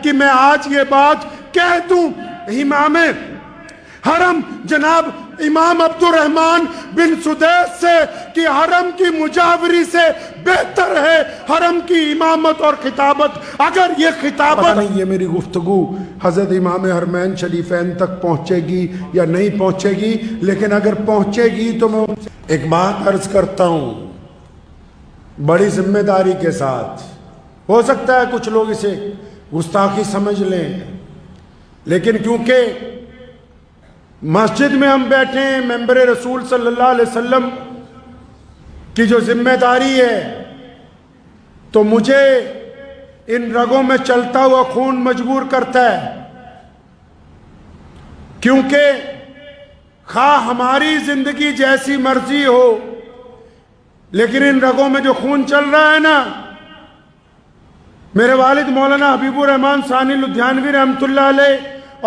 کہ میں آج یہ بات کہہ دوں، امام حرم جناب امام عبد الرحمن بن سدیس سے کہ حرم کی مجاوری سے بہتر ہے حرم کی امامت اور خطابت۔ اگر یہ خطابت نہیں، یہ میری گفتگو حضرت امام حرمین شریفین تک پہنچے گی یا نہیں پہنچے گی، لیکن اگر پہنچے گی تو میں ایک بات عرض کرتا ہوں بڑی ذمہ داری کے ساتھ۔ ہو سکتا ہے کچھ لوگ اسے گستاخی سمجھ لیں، لیکن کیونکہ مسجد میں ہم بیٹھے ہیں، ممبر رسول صلی اللہ علیہ وسلم کی جو ذمہ داری ہے، تو مجھے ان رگوں میں چلتا ہوا خون مجبور کرتا ہے، کیونکہ خواہ ہماری زندگی جیسی مرضی ہو، لیکن ان رگوں میں جو خون چل رہا ہے نا، میرے والد مولانا حبیب الرحمن ثانی لدھیانوی رحمۃ اللہ علیہ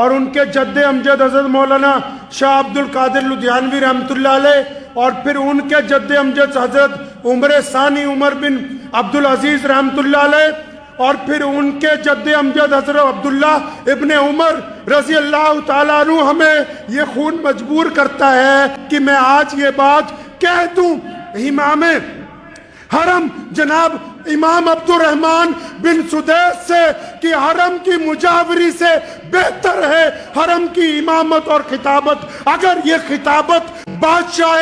اور ان کے جد امجد حضرت مولانا شاہ عبد القادر لدھیانوی رحمۃ اللہ علیہ، اور پھر ان کے جد امجد حضرت عمر ثانی عمر بن عبد العزیز رحمۃ اللہ علیہ، اور پھر ان کے جد امجد حضرت عبداللہ ابن عمر رضی اللہ تعالیٰ عنہ، ہمیں یہ خون مجبور کرتا ہے کہ میں آج یہ بات کہہ دوں، امام حرم جناب امام عبد الرحمن بن سدیس سے کہ حرم کی مجاوری سے بہتر ہے حرم کی امامت اور خطابت۔ اگر یہ خطابت بادشاہ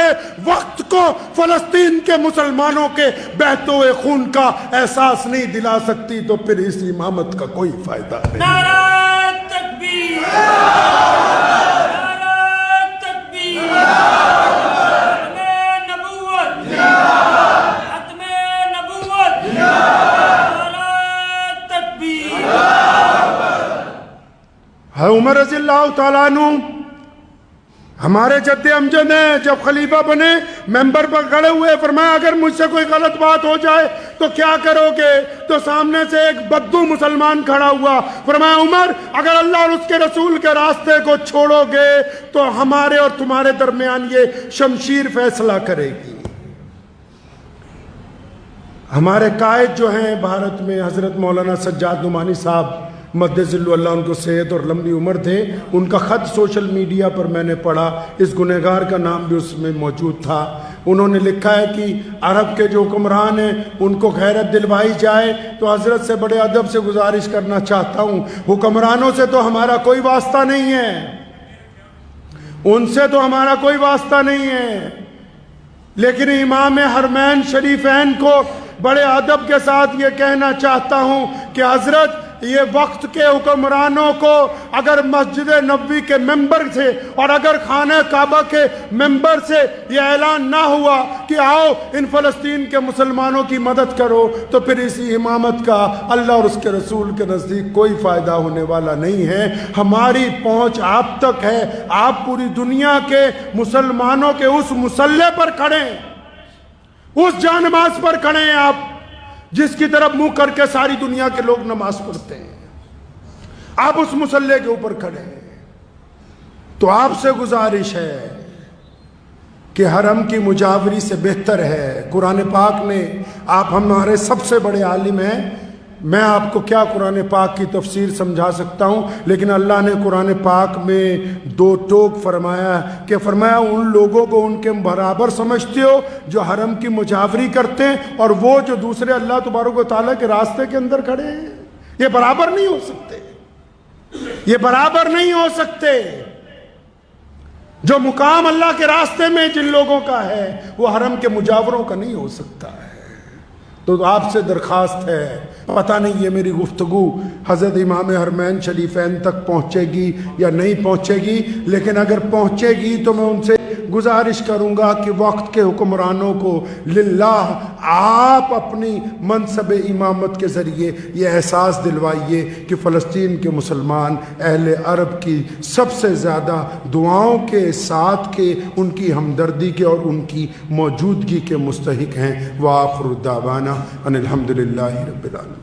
وقت کو فلسطین کے مسلمانوں کے بہتے ہوئے خون کا احساس نہیں دلا سکتی، تو پھر اس امامت کا کوئی فائدہ نہیں۔ نعرہ تکبیر، نعرہ تکبیر، عمر رضی اللہ تعالیٰ عنہ ہمارے جد امجد ہیں، جب خلیفہ بنے ممبر پر کھڑے ہوئے، فرمایا اگر مجھ سے کوئی غلط بات ہو جائے تو کیا کرو گے؟ تو سامنے سے ایک بدو مسلمان کھڑا ہوا، فرمایا عمر اگر اللہ اور اس کے رسول کے راستے کو چھوڑو گے تو ہمارے اور تمہارے درمیان یہ شمشیر فیصلہ کرے گی۔ ہمارے قائد جو ہیں بھارت میں حضرت مولانا سجاد نعمانی صاحب مدذل اللہ ان کو صحت اور لمبی عمر دے، ان کا خط سوشل میڈیا پر میں نے پڑھا، اس گنہگار کا نام بھی اس میں موجود تھا۔ انہوں نے لکھا ہے کہ عرب کے جو حکمران ہیں ان کو غیرت دلوائی جائے، تو حضرت سے بڑے ادب سے گزارش کرنا چاہتا ہوں، حکمرانوں سے تو ہمارا کوئی واسطہ نہیں ہے، ان سے تو ہمارا کوئی واسطہ نہیں ہے، لیکن امام حرمین شریفین کو بڑے ادب کے ساتھ یہ کہنا چاہتا ہوں کہ حضرت یہ وقت کے حکمرانوں کو اگر مسجد نبوی کے ممبر سے اور اگر خانہ کعبہ کے ممبر سے یہ اعلان نہ ہوا کہ آؤ ان فلسطین کے مسلمانوں کی مدد کرو، تو پھر اسی امامت کا اللہ اور اس کے رسول کے نزدیک کوئی فائدہ ہونے والا نہیں ہے۔ ہماری پہنچ آپ تک ہے، آپ پوری دنیا کے مسلمانوں کے اس مسلح پر کھڑے، اس جا نماز پر کھڑے ہیں آپ جس کی طرف منہ کر کے ساری دنیا کے لوگ نماز پڑھتے ہیں، آپ اس مسلح کے اوپر کھڑے ہیں۔ تو آپ سے گزارش ہے کہ حرم کی مجاوری سے بہتر ہے قرآن پاک نے، آپ ہمارے سب سے بڑے عالم ہیں، میں آپ کو کیا قرآن پاک کی تفسیر سمجھا سکتا ہوں، لیکن اللہ نے قرآن پاک میں دو ٹوک فرمایا کہ فرمایا ان لوگوں کو ان کے برابر سمجھتے ہو جو حرم کی مجاوری کرتے ہیں اور وہ جو دوسرے اللہ تبارک و تعالیٰ کے راستے کے اندر کھڑے ہیں، یہ برابر نہیں ہو سکتے، یہ برابر نہیں ہو سکتے۔ جو مقام اللہ کے راستے میں جن لوگوں کا ہے وہ حرم کے مجاوروں کا نہیں ہو سکتا ہے۔ تو آپ سے درخواست ہے، پتہ نہیں یہ میری گفتگو حضرت امام حرمین شریفین تک پہنچے گی یا نہیں پہنچے گی، لیکن اگر پہنچے گی تو میں ان سے گزارش کروں گا کہ وقت کے حکمرانوں کو للہ آپ اپنی منصب امامت کے ذریعے یہ احساس دلوائیے کہ فلسطین کے مسلمان اہل عرب کی سب سے زیادہ دعاؤں کے ساتھ کے ان کی ہمدردی کے اور ان کی موجودگی کے مستحق ہیں۔ وآخر دعوانا ان الحمدللہ رب العالمین۔